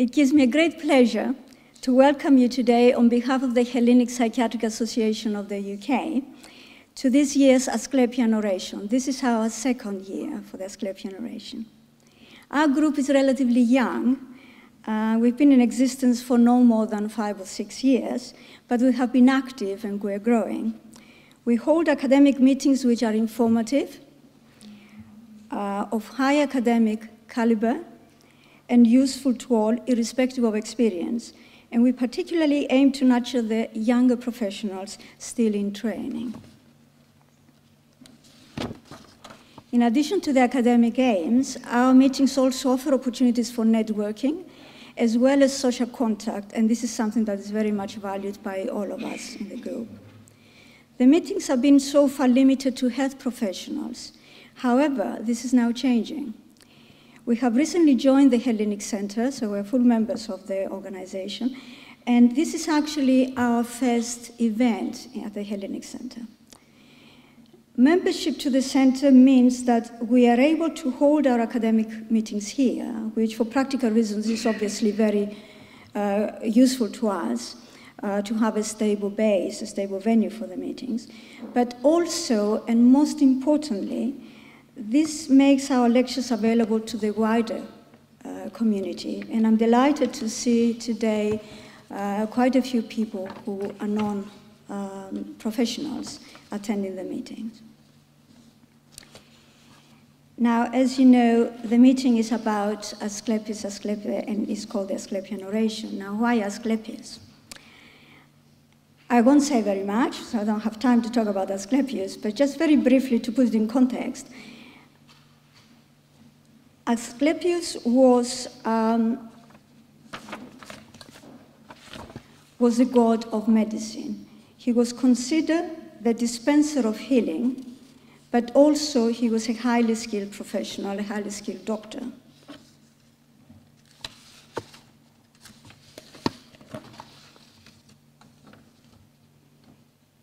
It gives me a great pleasure to welcome you today on behalf of the Hellenic Psychiatric Association of the UK to this year's Asclepian Oration. This is our second year for the Asclepian Oration. Our group is relatively young. We've been in existence for no more than 5 or 6 years, but we have been active and we're growing. We hold academic meetings which are informative, of high academic caliber, and useful to all, irrespective of experience. And we particularly aim to nurture the younger professionals still in training. In addition to the academic aims, our meetings also offer opportunities for networking, as well as social contact, and this is something that is very much valued by all of us in the group. The meetings have been so far limited to health professionals. However, this is now changing. We have recently joined the Hellenic Center, so we're full members of the organization, and this is actually our first event at the Hellenic Center. Membership to the center means that we are able to hold our academic meetings here, which for practical reasons is obviously very useful to us, to have a stable base, a stable venue for the meetings, but also, and most importantly, this makes our lectures available to the wider community, and I'm delighted to see today quite a few people who are non-professionals attending the meetings. Now, as you know, the meeting is about Asclepius, and it's called the Asclepian Oration. Now, why Asclepius? I won't say very much, so I don't have time to talk about Asclepius, but just very briefly to put it in context, Asclepius was the god of medicine. He was considered the dispenser of healing, but also he was a highly skilled professional, a highly skilled doctor.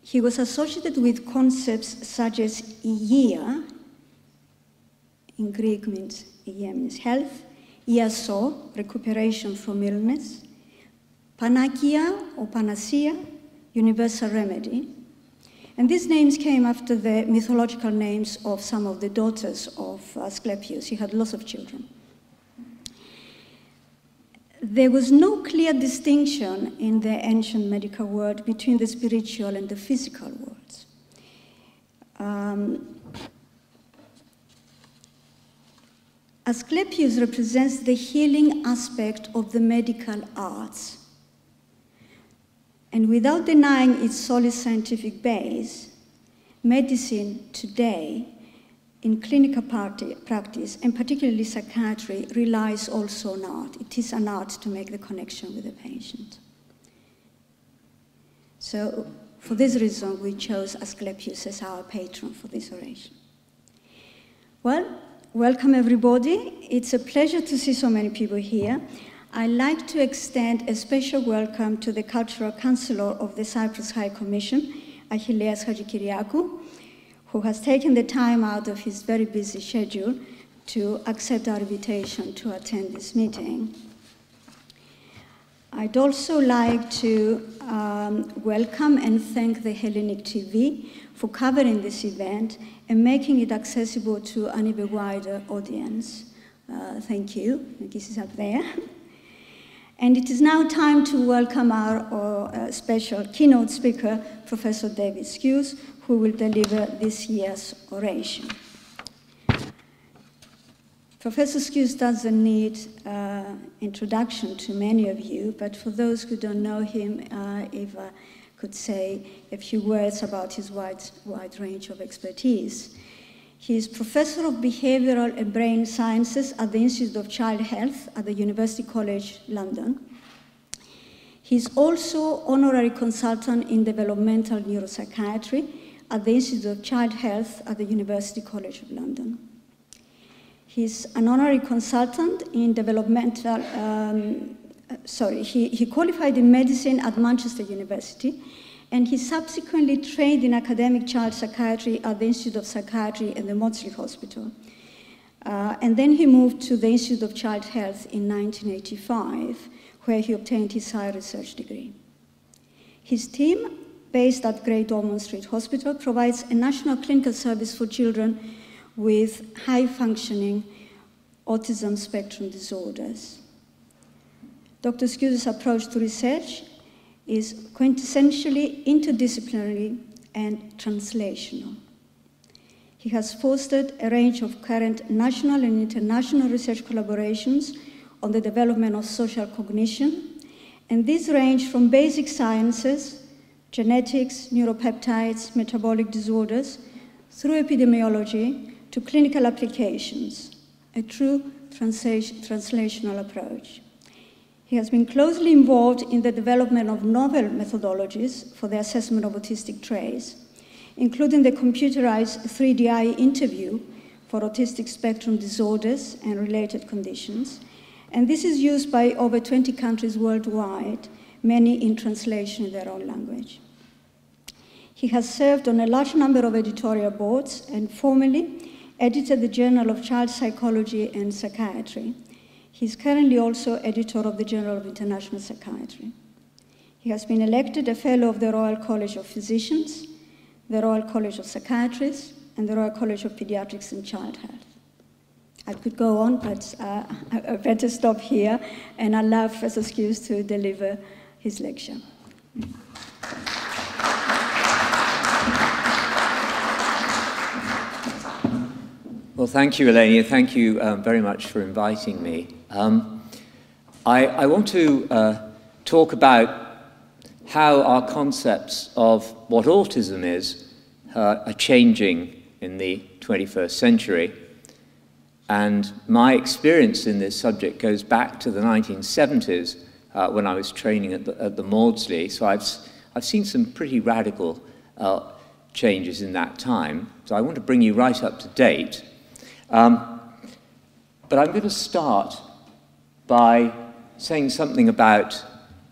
He was associated with concepts such as υγεία, in Greek means υγεία means health, iaso, recuperation from illness, panakia or panacea, universal remedy. And these names came after the mythological names of some of the daughters of Asclepius. He had lots of children. There was no clear distinction in the ancient medical world between the spiritual and the physical worlds. Asclepius represents the healing aspect of the medical arts. And without denying its solid scientific base, medicine today, in clinical practice, and particularly psychiatry, relies also on art. It is an art to make the connection with the patient. So, for this reason, we chose Asclepius as our patron for this oration. Well, welcome everybody. It's a pleasure to see so many people here. I'd like to extend a special welcome to the Cultural Councillor of the Cyprus High Commission, Achilleas Hadjikyriakou, who has taken the time out of his very busy schedule to accept our invitation to attend this meeting. I'd also like to welcome and thank the Hellenic TV for covering this event and making it accessible to an even wider audience. Thank you. This is up there. And it is now time to welcome our special keynote speaker, Professor David Skews, who will deliver this year's oration. Professor Skews doesn't need introduction to many of you, but for those who don't know him, if I could say a few words about his wide range of expertise. He is Professor of Behavioral and Brain Sciences at the Institute of Child Health at the University College London. He is also Honorary Consultant in Developmental Neuropsychiatry at the Institute of Child Health at the University College of London. He is an Honorary Consultant in Developmental, he qualified in medicine at Manchester University, and he subsequently trained in academic child psychiatry at the Institute of Psychiatry and the Maudsley Hospital. And then he moved to the Institute of Child Health in 1985, where he obtained his higher research degree. His team, based at Great Ormond Street Hospital, provides a national clinical service for children with high-functioning autism spectrum disorders. Dr. Skoudas' approach to research is quintessentially interdisciplinary and translational. He has fostered a range of current national and international research collaborations on the development of social cognition, and these range from basic sciences, genetics, neuropeptides, metabolic disorders, through epidemiology to clinical applications, a true translational approach. He has been closely involved in the development of novel methodologies for the assessment of autistic traits, including the computerized 3D eye interview for autistic spectrum disorders and related conditions. And this is used by over 20 countries worldwide, many in translation in their own language. He has served on a large number of editorial boards and formerly edited the Journal of Child Psychology and Psychiatry. He is currently also editor of the Journal of International Psychiatry. He has been elected a Fellow of the Royal College of Physicians, the Royal College of Psychiatrists, and the Royal College of Pediatrics and Child Health. I could go on, but I better stop here, and I'll allow Professor Skoudas to deliver his lecture. Well, thank you, ELENI. Thank you very much for inviting me. I want to talk about how our concepts of what autism is are changing in the 21st century. And my experience in this subject goes back to the 1970s when I was training at the Maudsley. So I've seen some pretty radical changes in that time. So I want to bring you right up to date. But I'm going to start by saying something about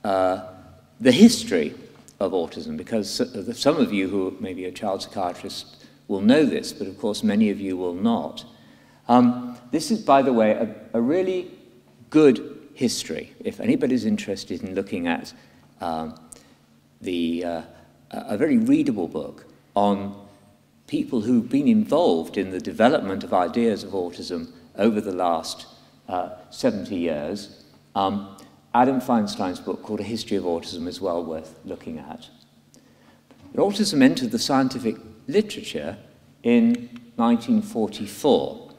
the history of autism, because some of you who maybe are child psychiatrists will know this, but of course many of you will not. This is, by the way, a really good history. If anybody's interested in looking at a very readable book on people who've been involved in the development of ideas of autism over the last 70 years, Adam Feinstein's book called A History of Autism is well worth looking at. But autism entered the scientific literature in 1944.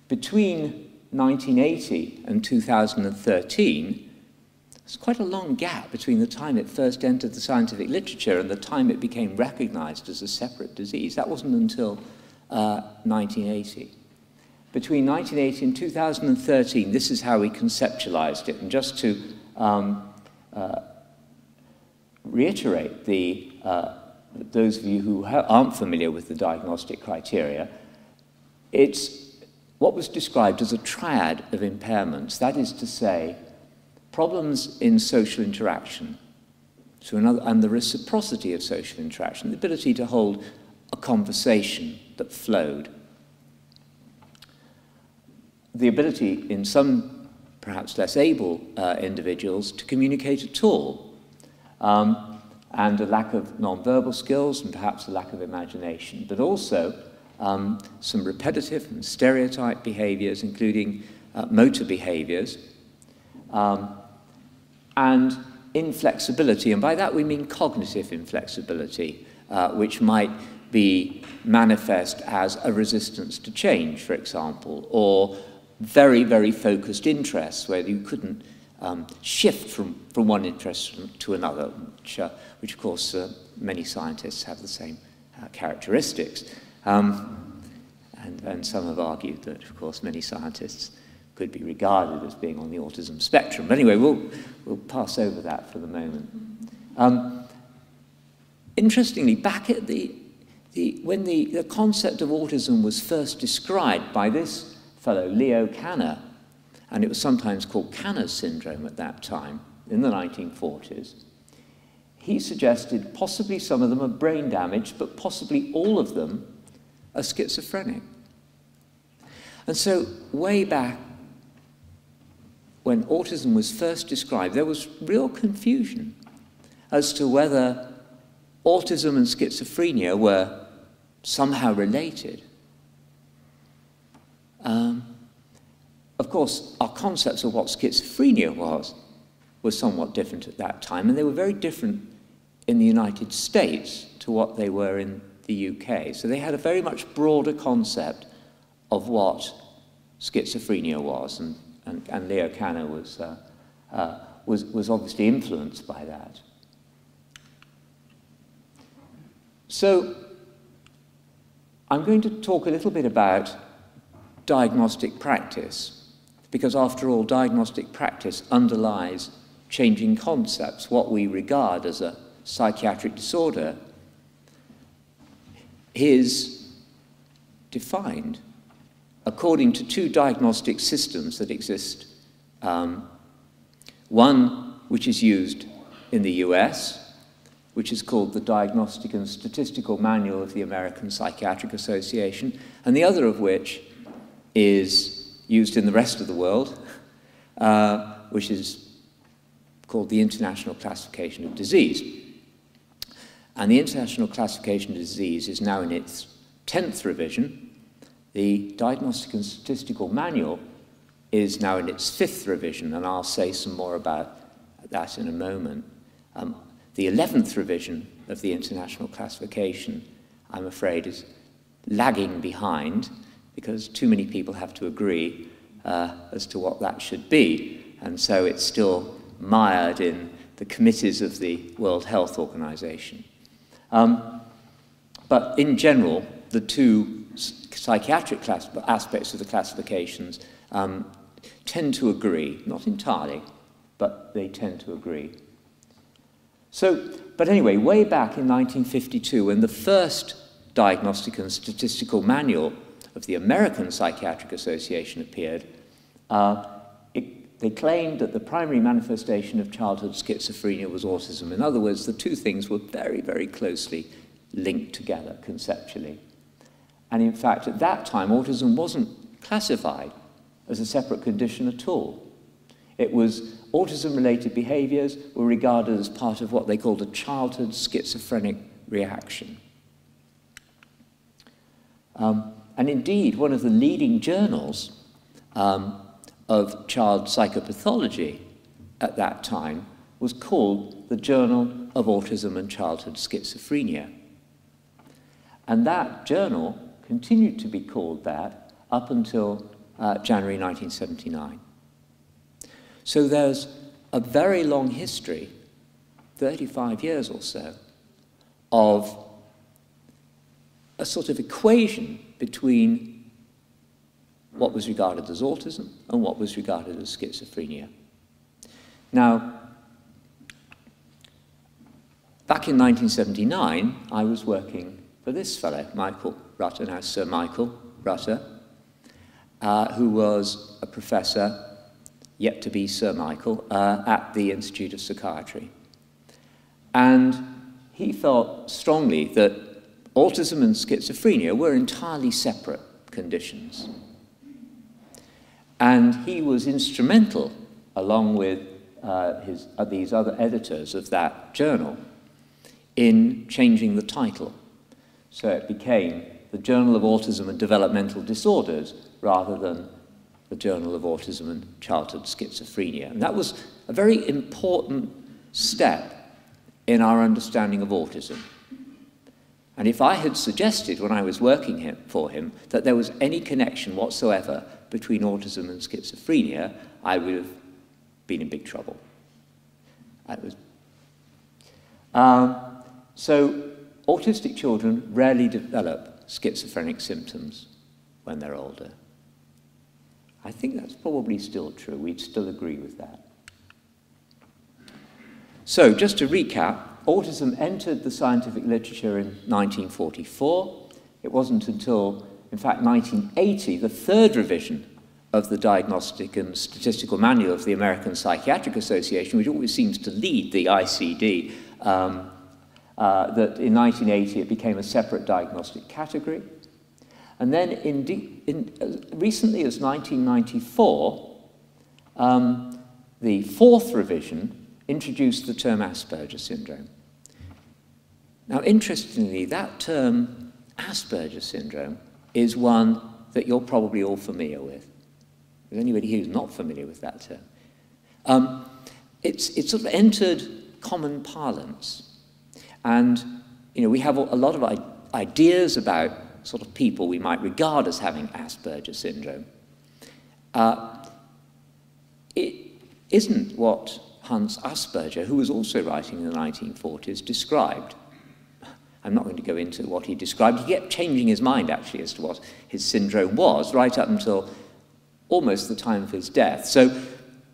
Between 1980 and 2013, there's quite a long gap between the time it first entered the scientific literature and the time it became recognized as a separate disease. That wasn't until 1980. Between 1980 and 2013, this is how we conceptualized it. And just to reiterate those of you who aren't familiar with the diagnostic criteria, it's what was described as a triad of impairments. That is to say, problems in social interaction, and the reciprocity of social interaction, the ability to hold a conversation that flowed. The ability in some perhaps less able individuals to communicate at all, and a lack of non-verbal skills and perhaps a lack of imagination, but also some repetitive and stereotype behaviors, including motor behaviors, and inflexibility, and by that we mean cognitive inflexibility, which might be manifest as a resistance to change, for example, or very, very focused interests where you couldn't shift from one interest to another, which of course many scientists have the same characteristics. And some have argued that, of course, many scientists could be regarded as being on the autism spectrum. But anyway, we'll pass over that for the moment. Interestingly, back at when the concept of autism was first described by this fellow, Leo Kanner, and it was sometimes called Kanner's syndrome at that time, in the 1940s, he suggested possibly some of them are brain damaged, but possibly all of them are schizophrenic. And so way back when autism was first described, there was real confusion as to whether autism and schizophrenia were somehow related. Of course, our concepts of what schizophrenia was somewhat different at that time, and they were very different in the United States to what they were in the UK. So they had a very much broader concept of what schizophrenia was, and Leo Kanner was obviously influenced by that. So I'm going to talk a little bit about diagnostic practice, because after all, diagnostic practice underlies changing concepts. What we regard as a psychiatric disorder is defined according to two diagnostic systems that exist. One which is used in the US, which is called the Diagnostic and Statistical Manual of the American Psychiatric Association, and the other of which is used in the rest of the world, which is called the International Classification of Disease. And the International Classification of Disease is now in its 10th revision. The Diagnostic and Statistical Manual is now in its 5th revision, and I'll say some more about that in a moment. The 11th revision of the International Classification, I'm afraid, is lagging behind because too many people have to agree as to what that should be, and so it's still mired in the committees of the World Health Organization. But in general, the two psychiatric aspects of the classifications tend to agree, not entirely, but they tend to agree. So, but anyway, way back in 1952, when the first Diagnostic and Statistical Manual of the American Psychiatric Association appeared, they claimed that the primary manifestation of childhood schizophrenia was autism. In other words, the two things were very, very closely linked together conceptually. And in fact, at that time, autism wasn't classified as a separate condition at all. It was autism-related behaviors were regarded as part of what they called a childhood schizophrenic reaction. And indeed, one of the leading journals of child psychopathology at that time was called the Journal of Autism and Childhood Schizophrenia. And that journal continued to be called that up until January 1979. So there's a very long history, 35 years or so, of a sort of equation between what was regarded as autism and what was regarded as schizophrenia. Now, back in 1979, I was working for this fellow, Michael Rutter, now Sir Michael Rutter, who was a professor, yet to be Sir Michael, at the Institute of Psychiatry. And he felt strongly that autism and schizophrenia were entirely separate conditions. And he was instrumental, along with these other editors of that journal, in changing the title. So it became the Journal of Autism and Developmental Disorders rather than the Journal of Autism and Childhood Schizophrenia. And that was a very important step in our understanding of autism. And if I had suggested when I was working for him that there was any connection whatsoever between autism and schizophrenia, I would have been in big trouble. So autistic children rarely develop schizophrenic symptoms when they're older. I think that's probably still true. We'd still agree with that. So just to recap, autism entered the scientific literature in 1944. It wasn't until, in fact, 1980, the third revision of the Diagnostic and Statistical Manual of the American Psychiatric Association, which always seems to lead the ICD, that in 1980 it became a separate diagnostic category. And then recently as 1994, the fourth revision introduced the term Asperger syndrome. Now, interestingly, that term Asperger syndrome is one that you're probably all familiar with. Is anybody here who's not familiar with that term? It's sort of entered common parlance. And, you know, we have a lot of ideas about sort of people we might regard as having Asperger syndrome. It isn't what Hans Asperger, who was also writing in the 1940s, described. I'm not going to go into what he described. He kept changing his mind, actually, as to what his syndrome was, right up until almost the time of his death. So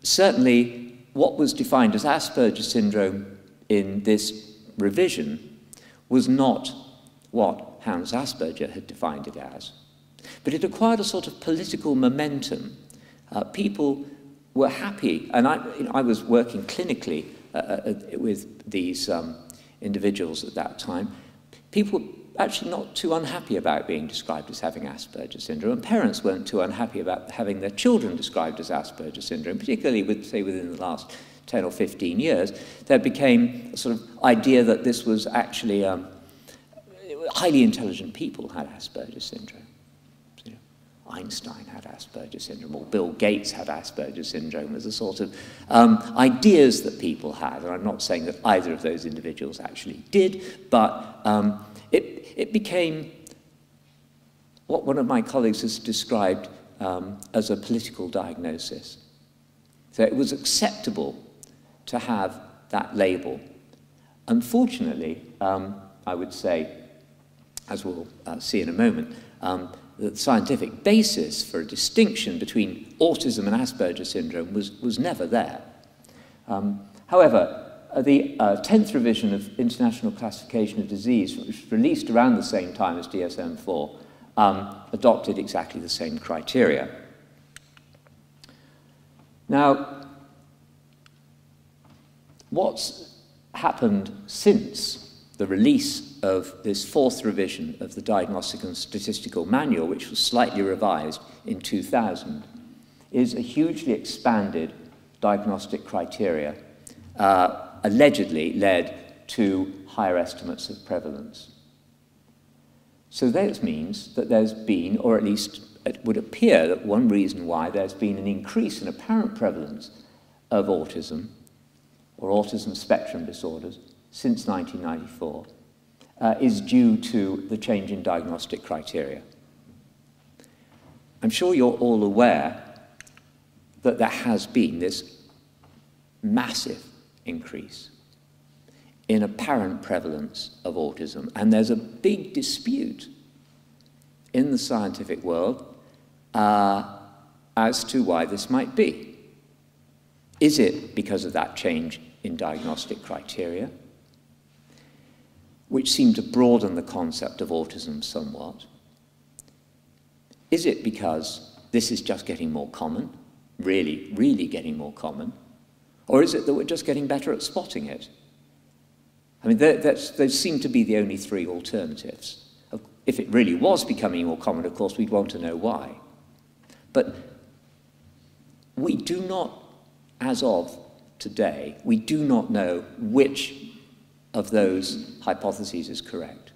certainly what was defined as Asperger syndrome in this revision was not what Hans Asperger had defined it as. But it acquired a sort of political momentum. People were happy, and I was working clinically with these individuals at that time. People were actually not too unhappy about being described as having Asperger syndrome, and parents weren't too unhappy about having their children described as Asperger syndrome, particularly within the last 10 or 15 years. There became a sort of idea that this was actually highly intelligent people had Asperger syndrome. You know, Einstein had Asperger syndrome, or Bill Gates had Asperger syndrome, as a sort of ideas that people had. And I'm not saying that either of those individuals actually did, but it became what one of my colleagues has described as a political diagnosis. So it was acceptable to have that label. Unfortunately, I would say, as we'll see in a moment, the scientific basis for a distinction between autism and Asperger syndrome was never there. However, the 10th revision of International Classification of Disease, which was released around the same time as DSM-4, adopted exactly the same criteria. Now, what's happened since the release of this fourth revision of the Diagnostic and Statistical Manual, which was slightly revised in 2000, is a hugely expanded diagnostic criteria, allegedly led to higher estimates of prevalence. So that means that there's been, or at least it would appear that one reason why there's been an increase in apparent prevalence of autism, or autism spectrum disorders, since 1994, is due to the change in diagnostic criteria. I'm sure you're all aware that there has been this massive increase in apparent prevalence of autism, and there's a big dispute in the scientific world as to why this might be. Is it because of that change in diagnostic criteria, which seem to broaden the concept of autism somewhat? Is it because this is just getting more common, really, really getting more common? Or is it that we're just getting better at spotting it? I mean, those seem to be the only three alternatives. If it really was becoming more common, of course, we'd want to know why. But we do not, as of today, we do not know which of those hypotheses is correct.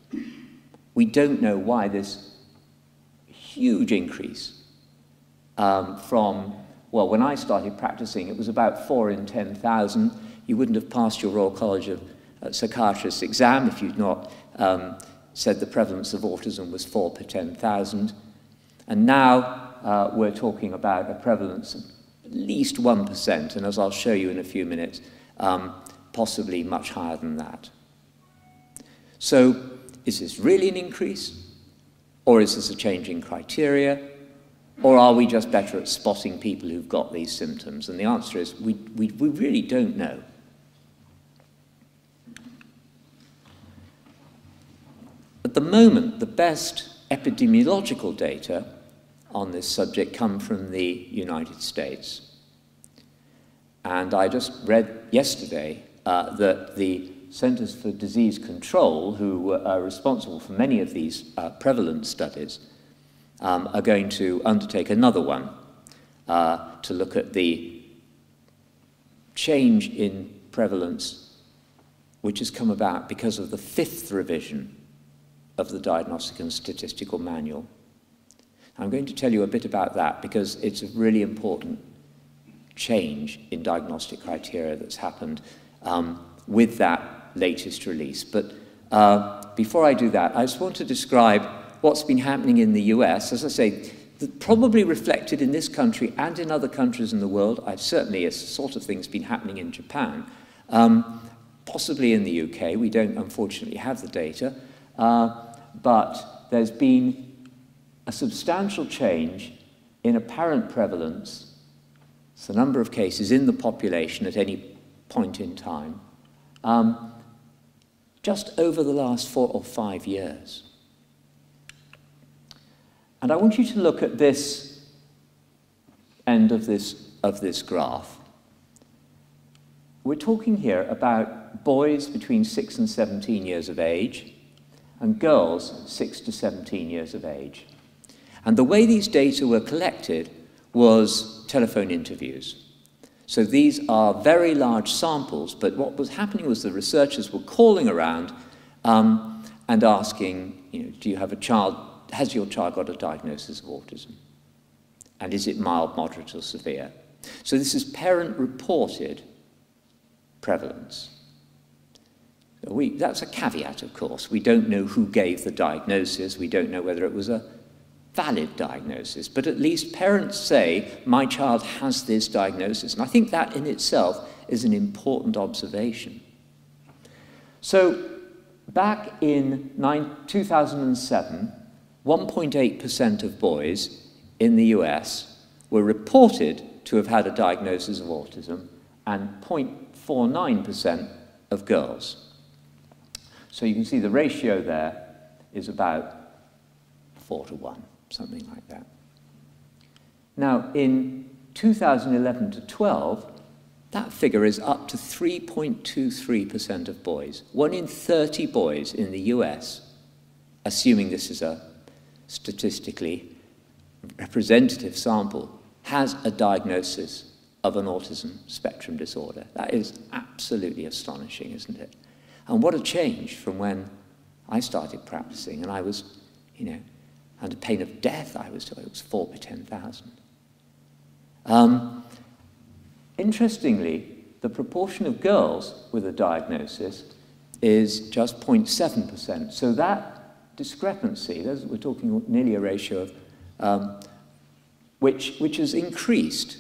We don't know why this huge increase from, well, when I started practicing, it was about 4 in 10,000. You wouldn't have passed your Royal College of Psychiatrists exam if you'd not said the prevalence of autism was 4 per 10,000. And now we're talking about a prevalence of at least 1%, and as I'll show you in a few minutes, possibly much higher than that. So, is this really an increase? Or is this a change in criteria? Or are we just better at spotting people who've got these symptoms? And the answer is, we really don't know. At the moment, the best epidemiological data on this subject come from the United States. And I just read yesterday that the Centers for Disease Control, who are responsible for many of these prevalence studies, are going to undertake another one to look at the change in prevalence which has come about because of the 5th revision of the Diagnostic and Statistical Manual. I'm going to tell you a bit about that because it's a really important change in diagnostic criteria that's happened with that latest release. But before I do that, I just want to describe what's been happening in the US. As I say, probably reflected in this country and in other countries in the world. Certainly a sort of thing's been happening in Japan, possibly in the UK. We don't, unfortunately, have the data. But there's been a substantial change in apparent prevalence, so the number of cases in the population at any point in time, just over the last 4 or 5 years. And I want you to look at this end of this graph. We're talking here about boys between 6 and 17 years of age and girls 6 to 17 years of age. And the way these data were collected was telephone interviews. So these are very large samples, but what was happening was the researchers were calling around and asking, do you have a child, has your child got a diagnosis of autism? And is it mild, moderate, or severe? So this is parent-reported prevalence. That's a caveat, of course. We don't know who gave the diagnosis. We don't know whether it was a valid diagnosis. But at least parents say, my child has this diagnosis. And I think that in itself is an important observation. So back in 2007, 1.8% of boys in the US were reported to have had a diagnosis of autism and 0.49% of girls. So you can see the ratio there is about 4 to 1, something like that. Now, in 2011 to 12, that figure is up to 3.23% of boys. 1 in 30 boys in the US, assuming this is a statistically representative sample, has a diagnosis of an autism spectrum disorder. That is absolutely astonishing, isn't it? And what a change from when I started practicing, and I was, under pain of death, I was told it was 4 per 10,000. Interestingly, the proportion of girls with a diagnosis is just 0.7%. So that discrepancy, we're talking nearly a ratio of, which has increased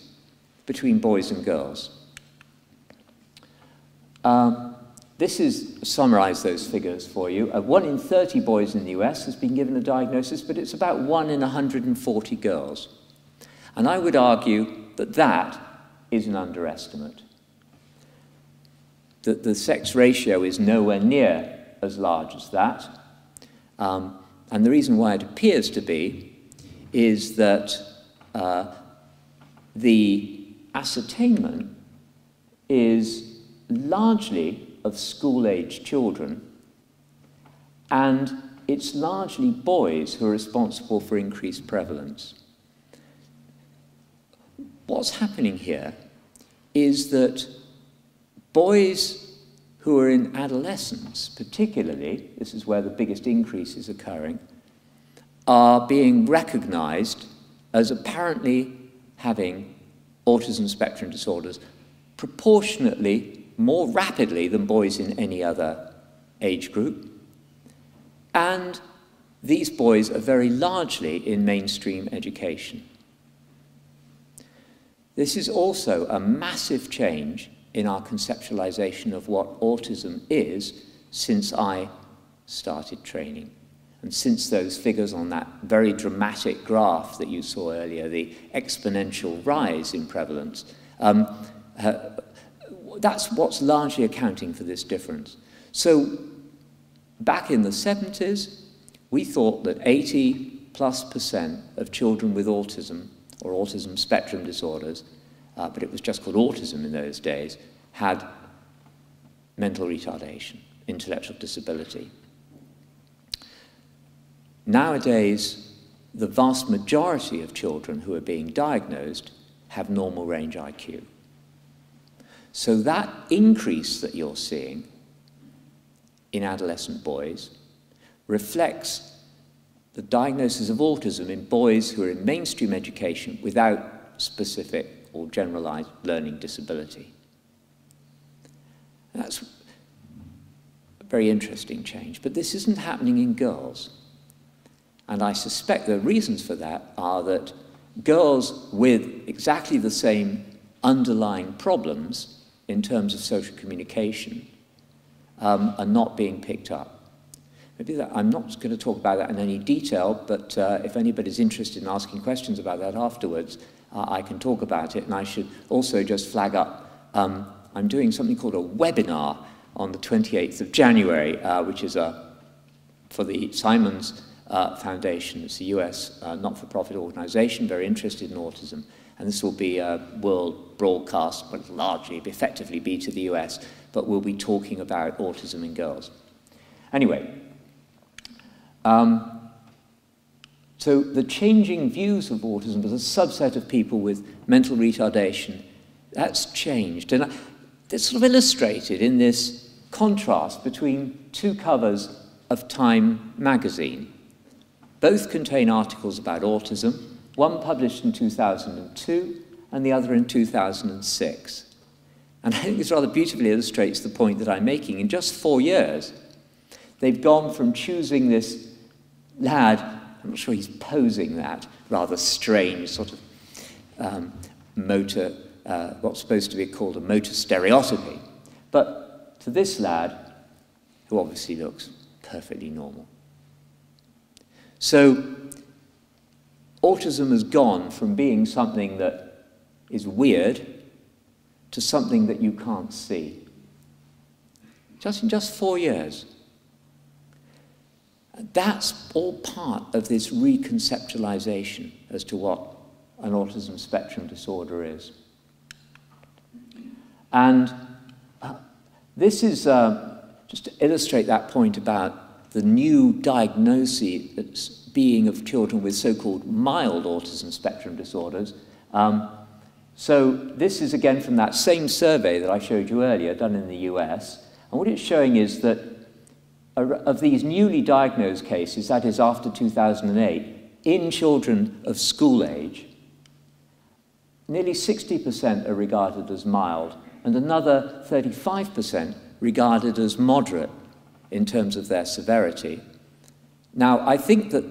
between boys and girls. This is summarize those figures for you. 1 in 30 boys in the US has been given a diagnosis, but it's about 1 in 140 girls. And I would argue that that is an underestimate. The sex ratio is nowhere near as large as that. And the reason why it appears to be is that the ascertainment is largely of school-age children, and it's largely boys who are responsible for increased prevalence. What's happening here is that boys who are in adolescence, particularly, this is where the biggest increase is occurring, are being recognized as apparently having autism spectrum disorders proportionately more rapidly than boys in any other age group. And these boys are very largely in mainstream education. This is also a massive change in our conceptualization of what autism is since I started training. And since those figures on that very dramatic graph that you saw earlier, the exponential rise in prevalence, that's what's largely accounting for this difference. So back in the 70s, we thought that 80+% of children with autism or autism spectrum disorders, but it was just called autism in those days, had mental retardation, intellectual disability. Nowadays, the vast majority of children who are being diagnosed have normal range IQ. So that increase that you're seeing in adolescent boys reflects the diagnosis of autism in boys who are in mainstream education without specific or generalized learning disability. That's a very interesting change, but this isn't happening in girls. And I suspect the reasons for that are that girls with exactly the same underlying problems in terms of social communication are not being picked up. Maybe that, I'm not going to talk about that in any detail, but if anybody's interested in asking questions about that afterwards, I can talk about it. And I should also just flag up, I'm doing something called a webinar on the 28th of January, which is for the Simons Foundation. It's a US not-for-profit organization very interested in autism. And this will be a world broadcast, but largely, effectively be to the US, but we'll be talking about autism in girls. Anyway, so the changing views of autism as a subset of people with mental retardation, that's changed. And it's sort of illustrated in this contrast between two covers of Time magazine. Both contain articles about autism, one published in 2002 and the other in 2006. And I think this rather beautifully illustrates the point that I'm making. In just 4 years, they've gone from choosing this lad, I'm not sure he's posing that, rather strange sort of motor, what's supposed to be called a motor stereotypy, but to this lad, who obviously looks perfectly normal. So autism has gone from being something that is weird to something that you can't see. In just 4 years. That's all part of this reconceptualization as to what an autism spectrum disorder is. And this is just to illustrate that point about the new diagnosis that's being of children with so-called mild autism spectrum disorders. So this is again from that same survey that I showed you earlier, done in the US. And what it's showing is that of these newly diagnosed cases, that is after 2008, in children of school age, nearly 60% are regarded as mild, and another 35% regarded as moderate in terms of their severity. Now, I think that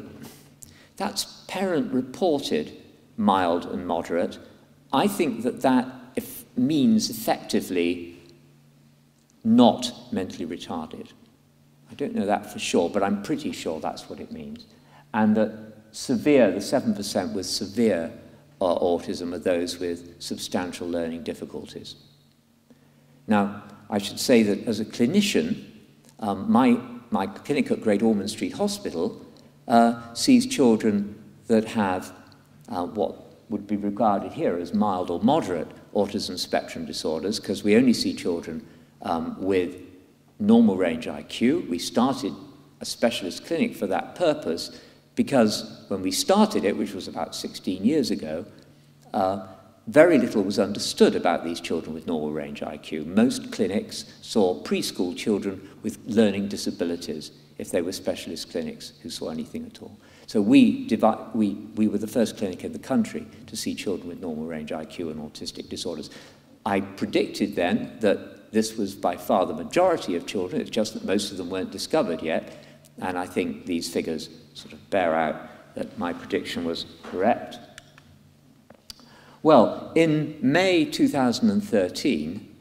that's parent-reported mild and moderate. I think that that means effectively not mentally retarded. I don't know that for sure, but I'm pretty sure that's what it means. And that severe, the 7% with severe autism are those with substantial learning difficulties. Now, I should say that as a clinician, my clinic at Great Ormond Street Hospital sees children that have what would be regarded here as mild or moderate autism spectrum disorders, because we only see children with normal range IQ. We started a specialist clinic for that purpose because when we started it, which was about 16 years ago, very little was understood about these children with normal range IQ. Most clinics saw preschool children with learning disabilities if they were specialist clinics who saw anything at all. So we were the first clinic in the country to see children with normal range IQ and autistic disorders. I predicted then that this was by far the majority of children. It's just that most of them weren't discovered yet. And I think these figures sort of bear out that my prediction was correct. Well, in May 2013,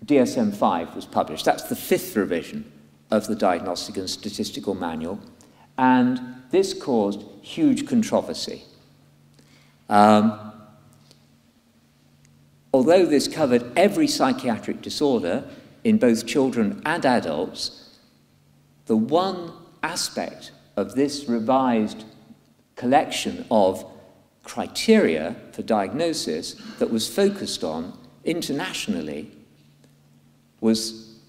DSM-5 was published. That's the 5th revision of the Diagnostic and Statistical Manual. And this caused huge controversy. Although this covered every psychiatric disorder in both children and adults, the one aspect of this revised collection of criteria for diagnosis that was focused on internationally was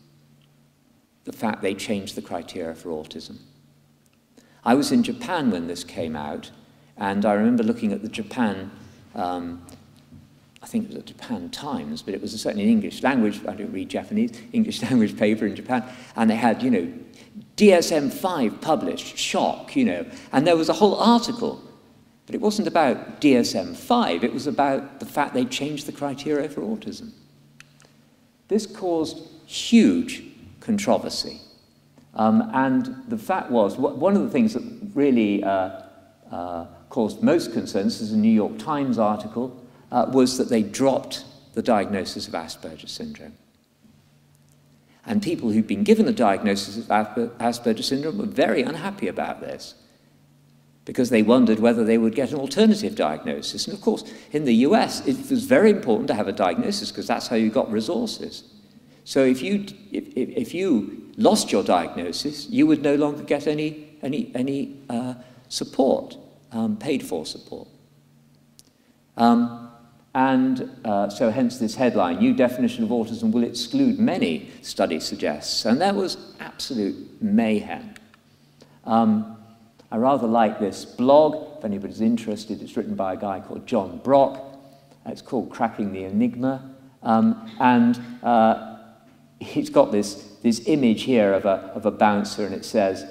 the fact they changed the criteria for autism. I was in Japan when this came out, and I remember looking at the Japan, I think it was the Japan Times, but it was certainly an English language, I don't read Japanese, English language paper in Japan, and they had, you know, DSM-5 published, shock, you know, and there was a whole article, but it wasn't about DSM-5, it was about the fact they changed the criteria for autism. This caused huge controversy. And the fact was, one of the things that really caused most concerns, this is a New York Times article, was that they dropped the diagnosis of Asperger's syndrome. And people who'd been given a diagnosis of Asperger's syndrome were very unhappy about this, because they wondered whether they would get an alternative diagnosis. And of course, in the US, it was very important to have a diagnosis, because that's how you got resources. So if you lost your diagnosis, you would no longer get any support, paid for support. So hence this headline, new definition of autism will exclude many, study suggests. And that was absolute mayhem. I rather like this blog, if anybody's interested. It's written by a guy called John Brock. It's called Cracking the Enigma. He's got this image here of a bouncer, and it says,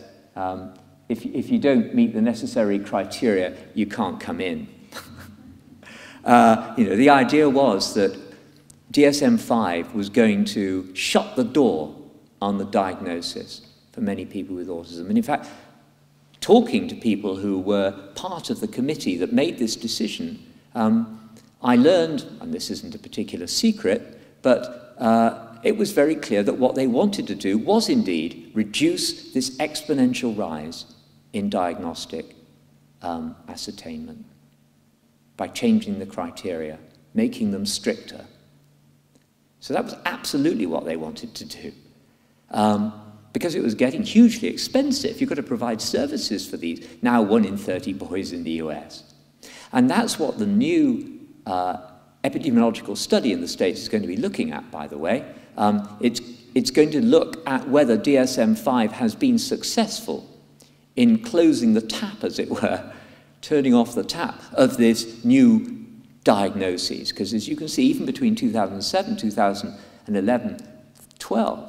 if you don't meet the necessary criteria, you can't come in. You know, the idea was that DSM-5 was going to shut the door on the diagnosis for many people with autism. And in fact, talking to people who were part of the committee that made this decision, I learned, and this isn't a particular secret, but it was very clear that what they wanted to do was indeed reduce this exponential rise in diagnostic ascertainment by changing the criteria, making them stricter. So that was absolutely what they wanted to do, because it was getting hugely expensive. You've got to provide services for these, now 1 in 30 boys in the US. And that's what the new epidemiological study in the States is going to be looking at, by the way. It's going to look at whether DSM-5 has been successful in closing the tap, as it were, turning off the tap of this new diagnoses. Because as you can see, even between 2007, 2011, 12,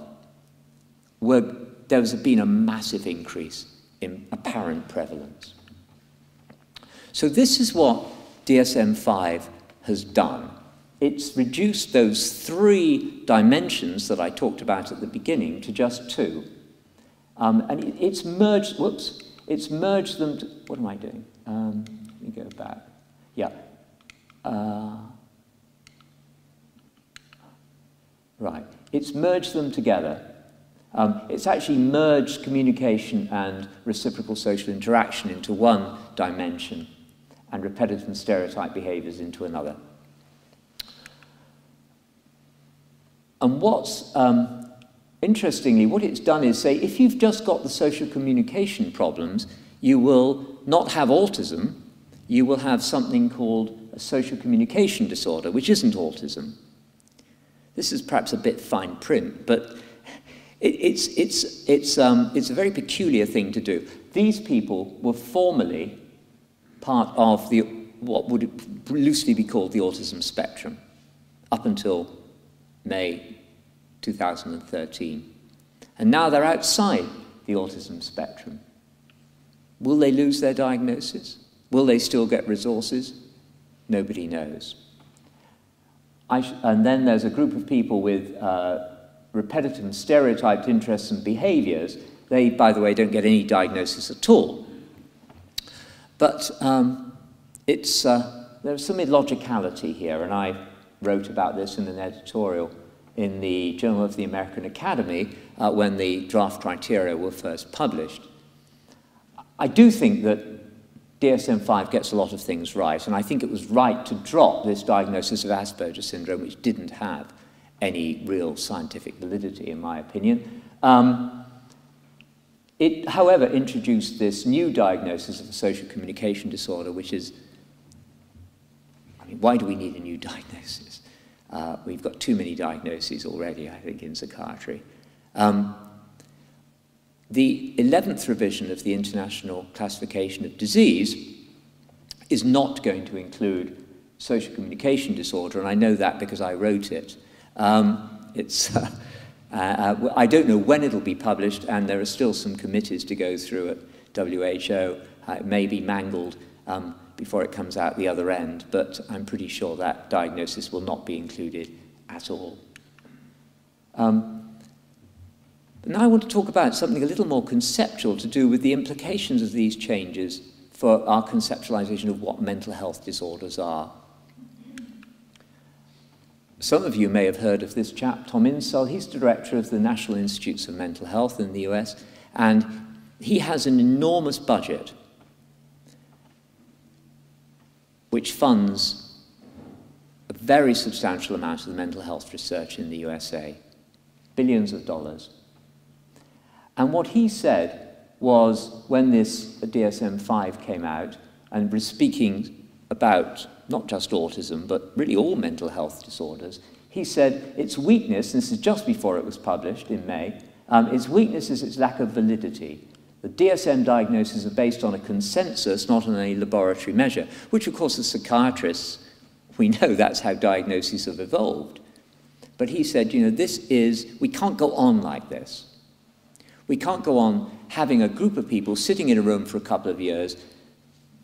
there's been a massive increase in apparent prevalence. So this is what DSM-5 has done. It's reduced those 3 dimensions that I talked about at the beginning to just 2. And it's merged, it's merged them to, what am I doing? Let me go back. Yeah. Right. It's merged them together. It's actually merged communication and reciprocal social interaction into one dimension, and repetitive and stereotype behaviors into another. And what's, interestingly, what it's done is say, if you've just got the social communication problems, you will not have autism, you will have something called a social communication disorder, which isn't autism. This is perhaps a bit fine print, but it's a very peculiar thing to do. These people were formerly part of what would loosely be called the autism spectrum, up until May 2013. And now they're outside the autism spectrum. Will they lose their diagnosis? Will they still get resources? Nobody knows. And then there's a group of people with repetitive and stereotyped interests and behaviors. They, by the way, don't get any diagnosis at all. But there's some illogicality here, and I wrote about this in an editorial in the Journal of the American Academy when the draft criteria were first published. I do think that DSM-5 gets a lot of things right, and I think it was right to drop this diagnosis of Asperger's syndrome, which didn't have any real scientific validity, in my opinion. It, however, introduced this new diagnosis of a social communication disorder, which is, I mean, why do we need a new diagnosis? We've got too many diagnoses already, I think, in psychiatry. the 11th revision of the International Classification of Disease is not going to include social communication disorder, and I know that because I wrote it. I don't know when it'll be published, and there are still some committees to go through at WHO. It may be mangled before it comes out the other end, but I'm pretty sure that diagnosis will not be included at all. But now I want to talk about something a little more conceptual to do with the implications of these changes for our conceptualization of what mental health disorders are. Some of you may have heard of this chap, Tom Insel. He's the director of the National Institutes of Mental Health in the US, and he has an enormous budget which funds a very substantial amount of the mental health research in the USA, billions of dollars. And what he said was, when this DSM-5 came out, and was speaking about not just autism, but really all mental health disorders, he said its weakness, and this is just before it was published in May, its weakness is its lack of validity. The DSM diagnoses are based on a consensus, not on a laboratory measure, which of course as psychiatrists, we know that's how diagnoses have evolved. But he said, you know, we can't go on like this. We can't go on having a group of people sitting in a room for a couple of years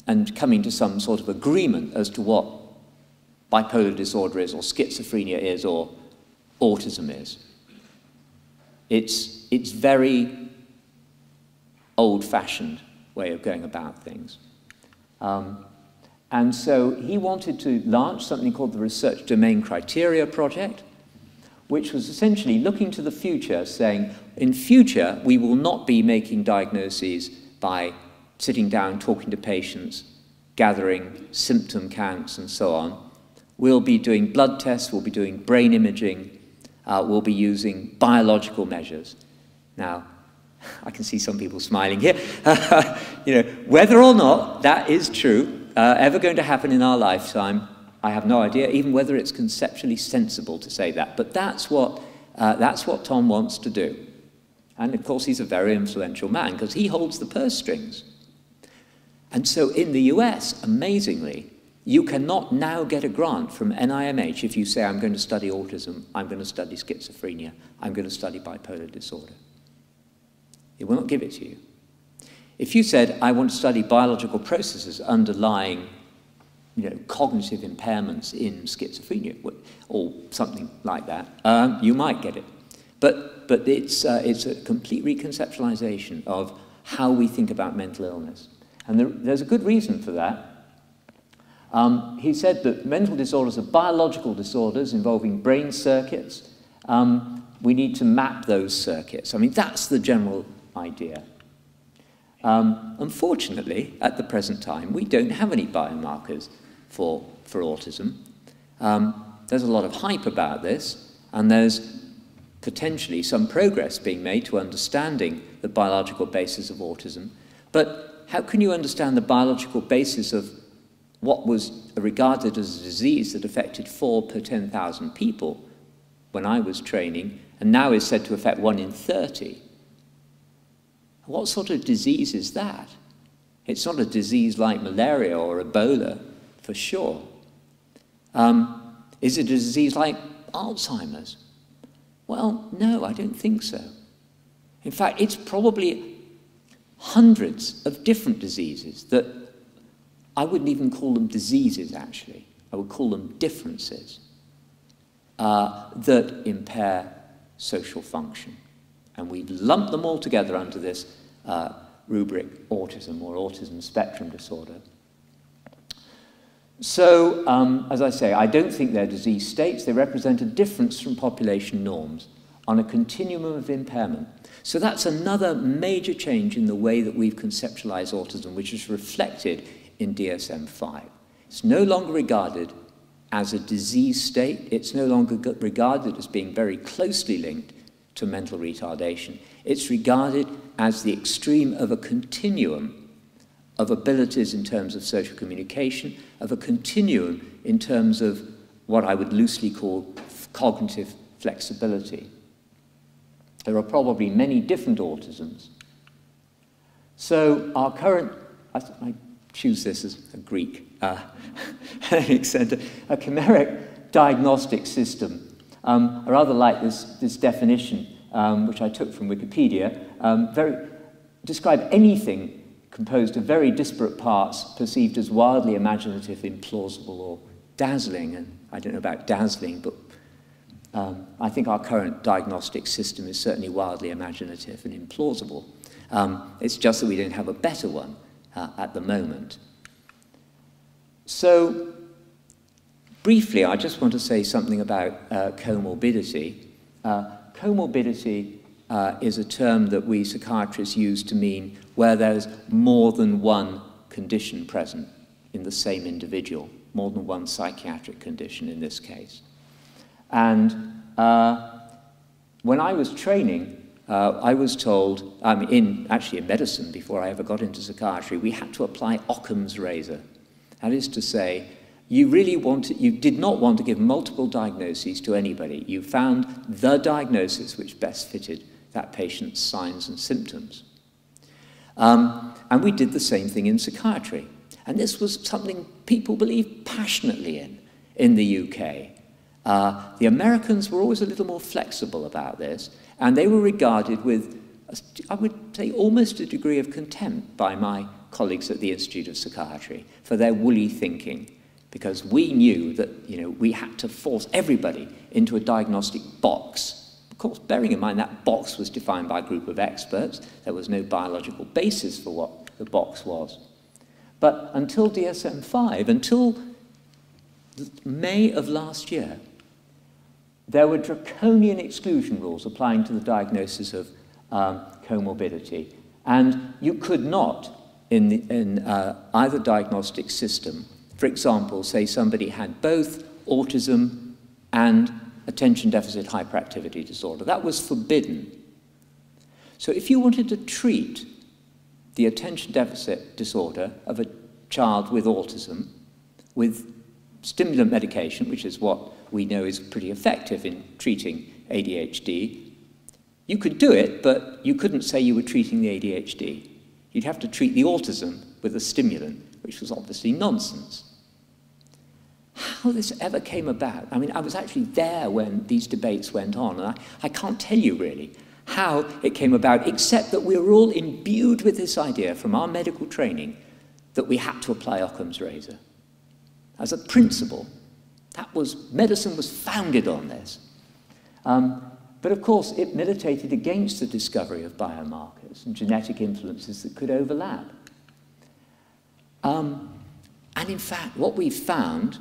and coming to some sort of agreement as to what bipolar disorder is, or schizophrenia is, or autism is. It's very old-fashioned way of going about things. And so he wanted to launch something called the Research Domain Criteria Project, which was essentially looking to the future, saying, in future, we will not be making diagnoses by sitting down, talking to patients, gathering symptom counts, and so on. We'll be doing blood tests, we'll be doing brain imaging, we'll be using biological measures. Now, I can see some people smiling here. You know, whether or not that is true, ever going to happen in our lifetime, I have no idea, even whether it's conceptually sensible to say that. But that's what Tom wants to do. And of course, he's a very influential man, because he holds the purse strings. And so in the US, amazingly, you cannot now get a grant from NIMH if you say, I'm going to study autism, I'm going to study schizophrenia, I'm going to study bipolar disorder. It will not give it to you. If you said, I want to study biological processes underlying, you know, cognitive impairments in schizophrenia, or something like that, you might get it. But it's a complete reconceptualization of how we think about mental illness. And there's a good reason for that. He said that mental disorders are biological disorders involving brain circuits. We need to map those circuits. I mean, that's the general idea. Unfortunately, at the present time, we don't have any biomarkers for autism. There's a lot of hype about this, and there's potentially some progress being made to understanding the biological basis of autism. But how can you understand the biological basis of what was regarded as a disease that affected 4 per 10,000 people when I was training, and now is said to affect 1 in 30? What sort of disease is that? It's not a disease like malaria or Ebola, for sure. Is it a disease like Alzheimer's? Well, no, I don't think so. In fact, it's probably hundreds of different diseases that I wouldn't even call them diseases, actually. I would call them differences that impair social function. And we've lumped them all together under this rubric, autism, or autism spectrum disorder. So, as I say, I don't think they're disease states. They represent a difference from population norms on a continuum of impairment. So that's another major change in the way that we've conceptualized autism, which is reflected in DSM-5. It's no longer regarded as a disease state. It's no longer regarded as being very closely linked to mental retardation. It's regarded as the extreme of a continuum of abilities in terms of social communication, of a continuum in terms of what I would loosely call cognitive flexibility. There are probably many different autisms, So our current, I choose this as a Greek, Hellenic Center, a chimeric diagnostic system. I rather like this definition, which I took from Wikipedia, describe anything composed of very disparate parts perceived as wildly imaginative, implausible, or dazzling. And I don't know about dazzling, but I think our current diagnostic system is certainly wildly imaginative and implausible. It's just that we don't have a better one at the moment. So, briefly, I just want to say something about comorbidity. Comorbidity is a term that we psychiatrists use to mean where there's more than one condition present in the same individual, more than one psychiatric condition in this case. And when I was training, I was told, actually in medicine before I ever got into psychiatry, we had to apply Occam's razor. That is to say, you did not want to give multiple diagnoses to anybody. You found the diagnosis which best fitted that patient's signs and symptoms. And we did the same thing in psychiatry. And this was something people believed passionately in the UK. The Americans were always a little more flexible about this, and they were regarded with, I would say, almost a degree of contempt by my colleagues at the Institute of Psychiatry for their woolly thinking, because we knew that, we had to force everybody into a diagnostic box. Of course, bearing in mind that box was defined by a group of experts. There was no biological basis for what the box was. But until DSM-5, until May of last year, there were draconian exclusion rules applying to the diagnosis of comorbidity. And you could not, in either diagnostic system, for example, say somebody had both autism and attention deficit hyperactivity disorder. That was forbidden. So if you wanted to treat the attention deficit disorder of a child with autism with stimulant medication, which is what we know is pretty effective in treating ADHD, you could do it, but you couldn't say you were treating the ADHD. You'd have to treat the autism with a stimulant, which was obviously nonsense. How this ever came about, I was actually there when these debates went on, and I can't tell you really how it came about, except that we were all imbued with this idea from our medical training that we had to apply Occam's razor. As a principle, medicine was founded on this. But of course, it militated against the discovery of biomarkers and genetic influences that could overlap. And in fact, what we've found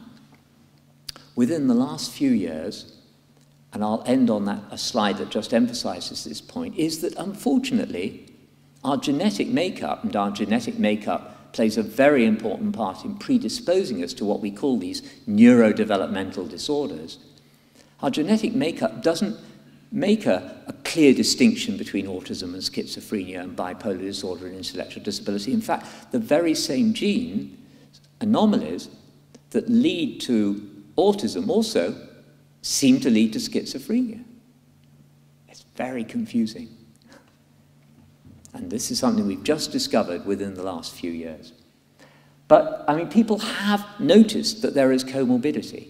within the last few years, and I'll end on a slide that just emphasizes this point, is that unfortunately, our genetic makeup plays a very important part in predisposing us to what we call these neurodevelopmental disorders. Our genetic makeup doesn't make a clear distinction between autism and schizophrenia and bipolar disorder and intellectual disability. In fact, the very same gene anomalies that lead to autism also seem to lead to schizophrenia. It's very confusing. And this is something we've just discovered within the last few years. But, people have noticed that there is comorbidity.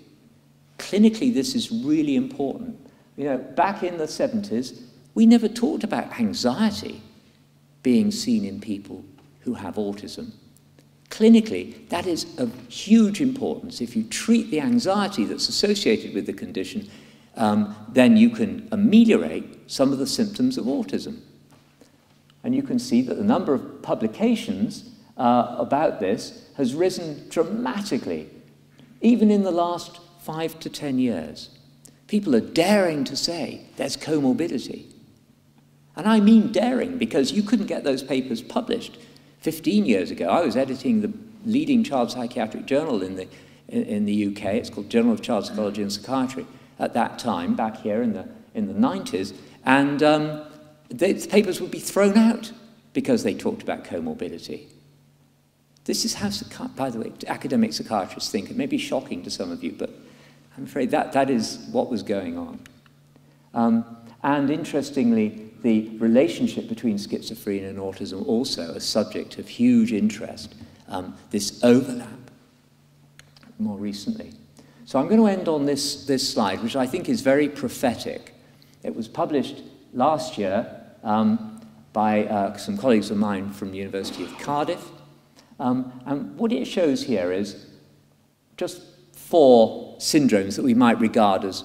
Clinically, this is really important. Back in the 70s, we never talked about anxiety being seen in people who have autism. Clinically, that is of huge importance. If you treat the anxiety that's associated with the condition, then you can ameliorate some of the symptoms of autism. And you can see that the number of publications about this has risen dramatically, even in the last 5 to 10 years. People are daring to say there's comorbidity. And I mean daring, because you couldn't get those papers published 15 years ago. I was editing the leading child psychiatric journal in the UK. It's called Journal of Child Psychology and Psychiatry at that time, back here in the 90s. And the papers would be thrown out because they talked about comorbidity. This is how, by the way, academic psychiatrists think. It may be shocking to some of you, but I'm afraid that is what was going on. And interestingly, the relationship between schizophrenia and autism also a subject of huge interest, this overlap more recently. So I'm going to end on this slide, which I think is very prophetic. It was published last year by some colleagues of mine from the University of Cardiff. And what it shows here is just 4 syndromes that we might regard as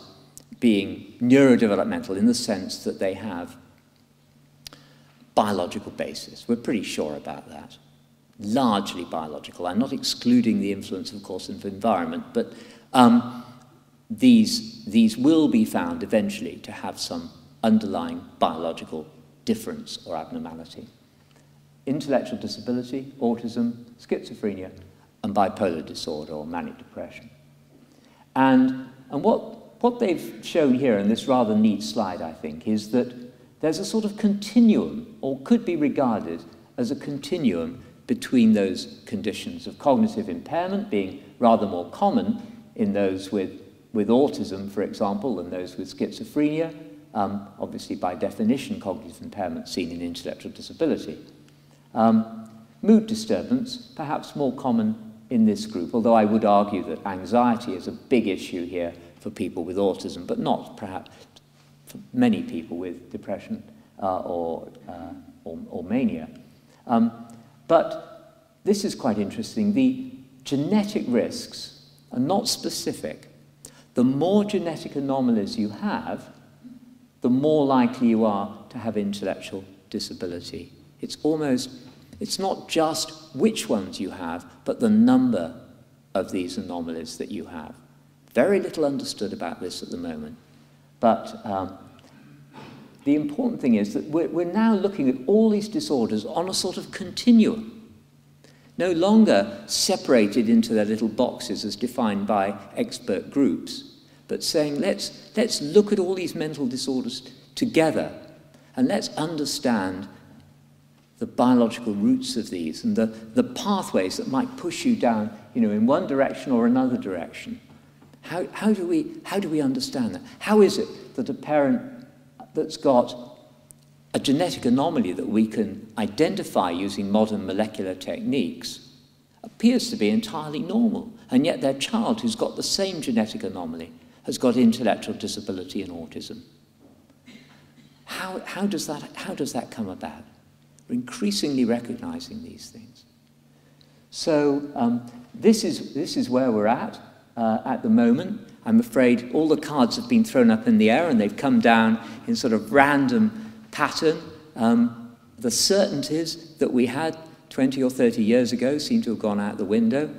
being neurodevelopmental in the sense that they have biological basis. We're pretty sure about that. Largely biological. I'm not excluding the influence, of course, of environment, but these will be found eventually to have some underlying biological difference or abnormality. Intellectual disability, autism, schizophrenia, and bipolar disorder or manic depression. And what they've shown here in this rather neat slide, I think, is that there's a sort of continuum, or could be regarded as a continuum between those conditions of cognitive impairment being rather more common in those with autism, for example, than those with schizophrenia. Obviously, by definition, cognitive impairment seen in intellectual disability. Mood disturbance, perhaps more common in this group, although I would argue that anxiety is a big issue here for people with autism, but not perhaps for many people with depression or mania. But this is quite interesting. The genetic risks are not specific. The more genetic anomalies you have, the more likely you are to have intellectual disability. It's not just which ones you have, but the number of these anomalies that you have. Very little understood about this at the moment. But the important thing is that we're now looking at all these disorders on a sort of continuum, no longer separated into their little boxes as defined by expert groups, but saying let's look at all these mental disorders together and let's understand the biological roots of these and the pathways that might push you down, in one direction or another direction. How do we understand that? How is it that a parent that's got a genetic anomaly that we can identify using modern molecular techniques appears to be entirely normal, and yet their child who's got the same genetic anomaly has got intellectual disability and autism? How does that come about? We're increasingly recognizing these things. So this is where we're at the moment. I'm afraid all the cards have been thrown up in the air and they've come down in sort of random pattern. The certainties that we had 20 or 30 years ago seem to have gone out the window.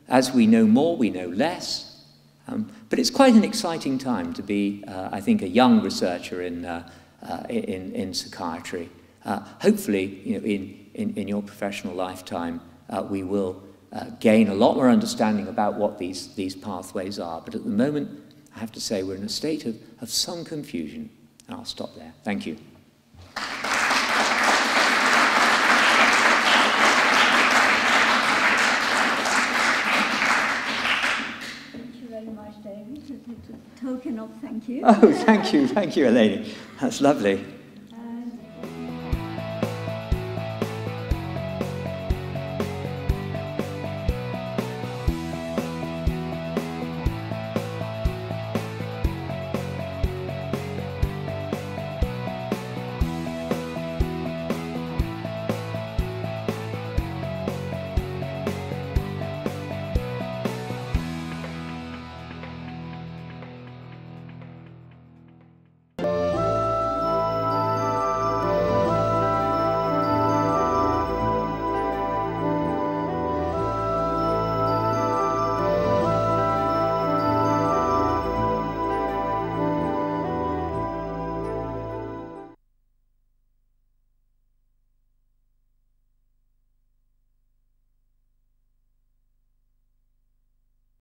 As we know more, we know less. But it's quite an exciting time to be, I think, a young researcher in psychiatry. Hopefully, in your professional lifetime, we will gain a lot more understanding about what these pathways are. But at the moment, I have to say we're in a state of some confusion. And I'll stop there. Thank you. Thank you very much, David. It's a token of thank you. Oh, thank you, ELENI. That's lovely.